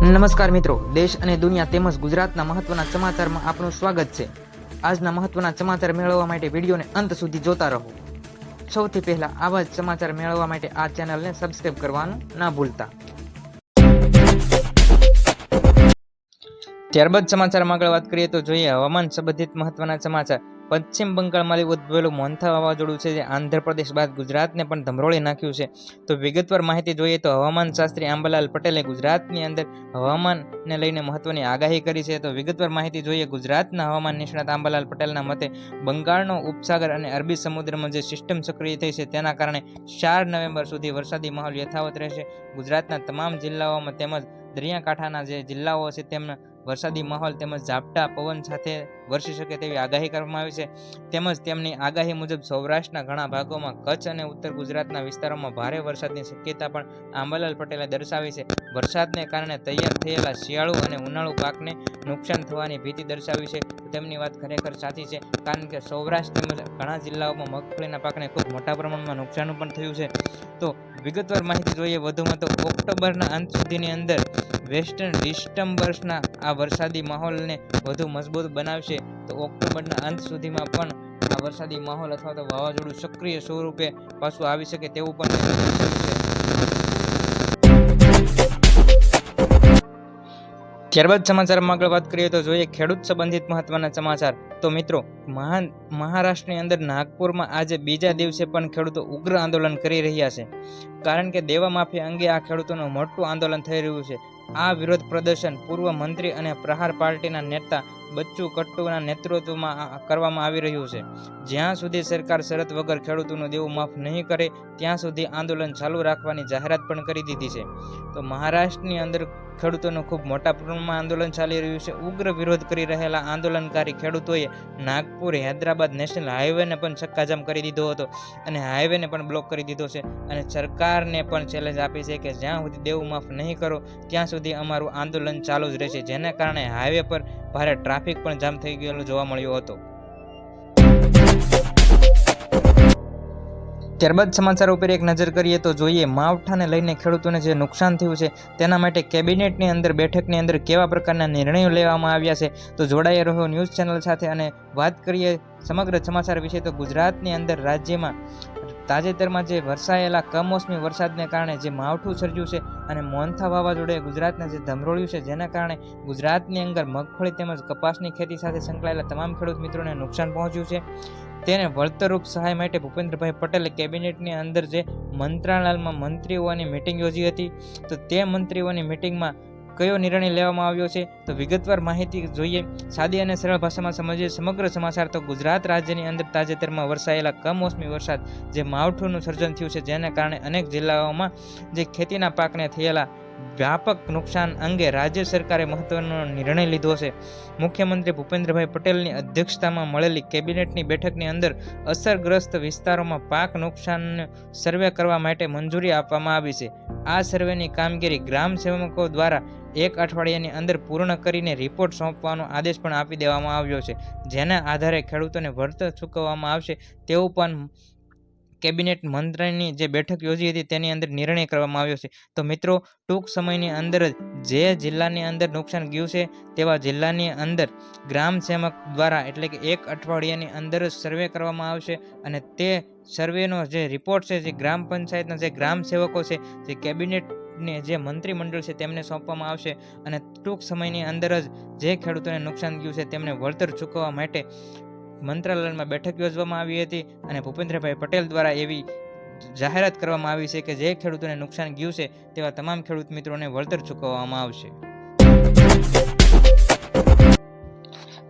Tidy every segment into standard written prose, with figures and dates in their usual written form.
નમસ્કાર મિત્રો, દેશ અને દુનિયા તેમજ ગુજરાતના મહત્વના સમાચારમાં આપનું સ્વાગત છે। આજના મહત્વના સમાચાર મેળવવા માટે વિડીયોને અંત સુધી જોતા રહો। સૌથી પહેલા આવા જ સમાચાર મેળવવા માટે આ ચેનલને સબસ્ક્રાઇબ કરવાનું ના ભૂલતા। ત્યારબાદ સમાચારમાં આગળ વાત કરીએ તો જોઈએ હવામાન સંબંધિત મહત્વના સમાચાર। પશ્ચિમ બંગાળમાં ઉદ્ભવેલું મોન્થા વાવાઝોડું છે જે આંધ્રપ્રદેશ બાદ ગુજરાતને પણ ધમરોળી નાખ્યું છે। તો વિગતવાર માહિતી જોઈએ તો હવામાન શાસ્ત્રી આંબાલાલ પટેલે ગુજરાતની અંદર હવામાનને લઈને મહત્વની આગાહી કરી છે। તો વિગતવાર માહિતી જોઈએ ગુજરાતના હવામાન નિષ્ણાત આંબાલાલ પટેલના મતે બંગાળનો ઉપસાગર અને અરબી સમુદ્રમાં જે સિસ્ટમ સક્રિય થઈ છે તેના કારણે 4 નવેમ્બર સુધી વરસાદી માહોલ યથાવત રહેશે। ગુજરાતના તમામ જિલ્લાઓમાં તેમજ દરિયાકાંઠાના જે જિલ્લાઓ છે તેમના વરસાદી માહોલ તેમજ ઝાપટા પવન સાથે વરસી શકે તેવી આગાહી કરવામાં આવી છે। તેમજ તેમની આગાહી મુજબ સૌરાષ્ટ્રના ઘણા ભાગોમાં, કચ્છ અને ઉત્તર ગુજરાતના વિસ્તારોમાં ભારે વરસાદની શક્યતા પણ આંબાલાલ પટેલે દર્શાવી છે। વરસાદને કારણે તૈયાર થયેલા શિયાળુ અને ઉનાળુ પાકને નુકસાન થવાની ભીતિ દર્શાવી છે। તેમની વાત ખરેખર સાચી છે, કારણ કે સૌરાષ્ટ્ર તેમજ ઘણા જિલ્લાઓમાં મગફળીના પાકને ખૂબ મોટા પ્રમાણમાં નુકસાન પણ થયું છે। તો વિગતવાર માહિતી જોઈએ વધુમાં તો ઓક્ટોબરના અંત સુધીની અંદર વેસ્ટર્ન ડિસ્ટર્બન્સના આ વરસાદી માહોલને વધુ મજબૂત બનાવશે। તો ઓક્ટોબરના અંત સુધીમાં પણ આ વરસાદી માહોલ અથવા તો વાવાઝોડું સક્રિય સ્વરૂપે પાછું આવી શકે તેવું પણ ત્યારબાદ સમાચારમાં આગળ વાત કરીએ તો જોઈએ ખેડૂત સંબંધિત મહત્વના સમાચાર। તો મિત્રો મહારાષ્ટ્રની અંદર નાગપુરમાં આજે બીજા દિવસે પણ ખેડૂતો ઉગ્ર આંદોલન કરી રહ્યા છે, કારણ કે દેવા માફી અંગે આ ખેડૂતોનું મોટું આંદોલન થઈ રહ્યું છે। આ વિરોધ પ્રદર્શન પૂર્વ મંત્રી અને પ્રહાર પાર્ટીના નેતા બચ્ચુ કટ્ટુના નેતૃત્વમાં કરવામાં આવી રહ્યું છે। જ્યાં સુધી સરકાર શરત વગર ખેડૂતોનું દેવું માફ નહીં કરે ત્યાં સુધી આંદોલન ચાલુ રાખવાની જાહેરાત પણ કરી દીધી છે। તો મહારાષ્ટ્રની અંદર ખેડૂતોનું ખૂબ મોટા પ્રમાણમાં આંદોલન ચાલી રહ્યું છે। ઉગ્ર વિરોધ કરી રહેલા આંદોલનકારી ખેડૂતોએ નાગપુર હૈદરાબાદ નેશનલ હાઈવેને પણ ચક્કાજામ કરી દીધો હતો અને હાઈવેને પણ બ્લોક કરી દીધો છે અને સરકારને પણ ચેલેન્જ આપી છે કે જ્યાં સુધી દેવું માફ નહીં કરો ત્યાં સુધી અમારું આંદોલન ચાલુ જ રહેશે, જેના કારણે હાઈવે પર ભારે ટ્રાફિક પણ જામ થઈ ગયેલો જોવા મળ્યો હતો। ત્યારબાદ સમાચાર ઉપર એક નજર કરીએ તો જોઈએ માવઠાને લઈને ખેડૂતોને જે નુકસાન થયું છે તેના માટે કેબિનેટની અંદર બેઠકની અંદર કેવા પ્રકારના નિર્ણયો લેવામાં આવ્યા છે। તો જોડાઈ રહ્યો ન્યૂઝ ચેનલ સાથે અને વાત કરીએ સમગ્ર સમાચાર વિશે તો ગુજરાતની અંદર રાજ્યમાં તાજેતરમાં જે વરસાયેલા કમોસમી વરસાદને કારણે જે માવઠું સર્જ્યું છે અને મોન્થા વાવાઝોડે ગુજરાતને જે ધમરોળ્યું છે, જેના કારણે ગુજરાતની અંદર મગફળી તેમજ કપાસની ખેતી સાથે સંકળાયેલા તમામ ખેડૂત મિત્રોને નુકસાન પહોંચ્યું છે। તેને વળતરરૂપ સહાય માટે ભૂપેન્દ્રભાઈ પટેલે કેબિનેટની અંદર જે મંત્રાલયમાં મંત્રીઓની મિટિંગ યોજી હતી, તો તે મંત્રીઓની મિટિંગમાં કયો નિર્ણય લેવામાં આવ્યો છે તો વિગતવાર માહિતી જોઈએ। સાદી અને સરળ ભાષામાં સમજીએ સમગ્ર સમાચાર તો ગુજરાત રાજ્યની અંદર તાજેતરમાં વરસાયેલા કમોસમી વરસાદ જે માવઠુંનું સર્જન થયું છે, જેના કારણે અનેક જિલ્લાઓમાં જે ખેતીના પાકને થયેલા વ્યાપક નુકસાન અંગે રાજ્ય સરકારે મહત્વનો નિર્ણય લીધો છે। મુખ્યમંત્રી ભૂપેન્દ્રભાઈ પટેલની અધ્યક્ષતામાં મળેલી કેબિનેટની બેઠકની અંદર અસરગ્રસ્ત વિસ્તારોમાં પાક નુકસાનનો સર્વે કરવા માટે મંજૂરી આપવામાં આવી છે। આ સર્વેની કામગીરી ગ્રામ સેવકો દ્વારા 1 અઠવાડિયાની અંદર પૂર્ણ કરીને રિપોર્ટ સોંપવાનો આદેશ પણ આપી દેવામાં આવ્યો છે, જેના આધારે ખેડૂતોને વળતર ચૂકવવામાં આવશે તેવું પણ કેબિનેટ મંત્રીની જે બેઠક યોજી હતી તેની અંદર નિર્ણય કરવામાં આવ્યો છે। તો મિત્રો ટૂંક સમયની અંદર જે જિલ્લાની અંદર નુકસાન ગયું છે તેવા જિલ્લાની અંદર ગ્રામ સેવક દ્વારા એટલે કે 1 અઠવાડિયાની અંદર જ સર્વે કરવામાં આવશે અને તે સર્વેનો જે રિપોર્ટ છે જે ગ્રામ પંચાયતના જે ગ્રામ સેવકો છે જે કેબિનેટને જે મંત્રીમંડળ છે તેમને સોંપવામાં આવશે અને ટૂંક સમયની અંદર જ જે ખેડૂતોને નુકસાન ગયું છે તેમને વળતર ચૂકવવા માટે મંત્રાલયમાં બેઠક યોજવામાં આવી હતી અને ભૂપેન્દ્રભાઈ પટેલ દ્વારા એવી જાહેરાત કરવામાં આવી છે કે જે ખેડૂતોને નુકસાન ગયું છે તેવા તમામ ખેડૂત મિત્રોને વળતર ચૂકવવામાં આવશે।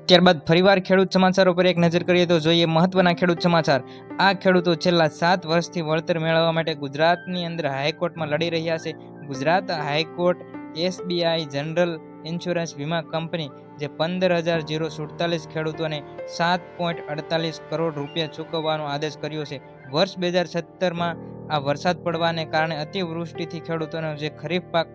ત્યારબાદ ફરીવાર ખેડૂત સમાચાર ઉપર એક નજર કરીએ તો જોઈએ મહત્વના ખેડૂત સમાચાર। આ ખેડૂતો છેલ્લા 7 વર્ષથી વળતર મેળવવા માટે ગુજરાતની અંદર હાઈકોર્ટમાં લડી રહ્યા છે। Gujarat high court SBI general insurance વીમા કંપની જે 15,047 ખેડૂતોને 7.48 કરોડ રૂપિયા ચૂકવવાનો આદેશ કર્યો છે। વર્ષ 2017માં આ વરસાદ પડવાને કારણે અતિવૃષ્ટિથી ખેડૂતોનો જે ખરીફ પાક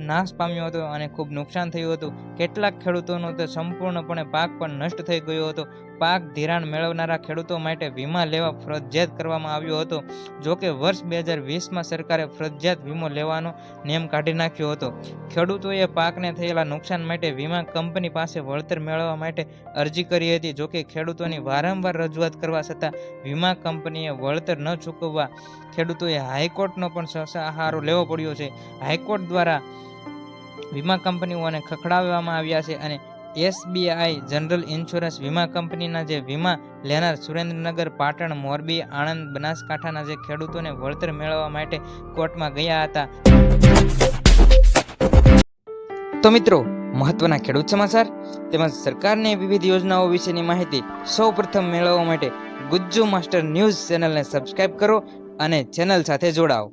નાશ પામ્યો હતો અને ખૂબ નુકસાન થયું હતું। કેટલાક ખેડૂતોનો તો સંપૂર્ણપણે પાક પણ નષ્ટ થઈ ગયો હતો। પાક ધિરાણ મેળવનારા ખેડૂતો માટે વીમા લેવા ફરજિયાત કરવામાં આવ્યો હતો. જોકે વર્ષ 2020માં સરકારે ફરજિયાત વીમો લેવાનો નિયમ કાઢી નાખ્યો હતો. ખેડૂતોએ પાકને થયેલા નુકસાન માટે વીમા કંપની પાસે વળતર મેળવવા માટે અરજી કરી હતી. જોકે ખેડૂતોની વારંવાર રજૂઆત કરવા છતાં વીમા કંપનીએ વળતર ન ચૂકવવા ખેડૂતોએ હાઈકોર્ટનો પણ સહારો લેવો પડ્યો છે. હાઈકોર્ટ દ્વારા વીમા કંપનીઓને ખખડાવવામાં આવ્યા છે અને SBI જનરલ ઇન્સ્યોરન્સ વીમા કંપનીના જે વીમા લેનાર સુરેન્દ્રનગર, પાટણ, મોરબી, આણંદ, બનાસકાંઠાના જે ખેડૂતોને વળતર મેળવવા માટે કોર્ટમાં ગયા હતા. તો મિત્રો, મહત્વના ખેડૂત સમાચાર તેમજ સરકારની વિવિધ યોજનાઓ વિશેની માહિતી સૌપ્રથમ મેળવવા માટે ગુજ્જુ માસ્ટર ન્યૂઝ ચેનલને સબસ્ક્રાઇબ કરો અને ચેનલ સાથે જોડાઓ.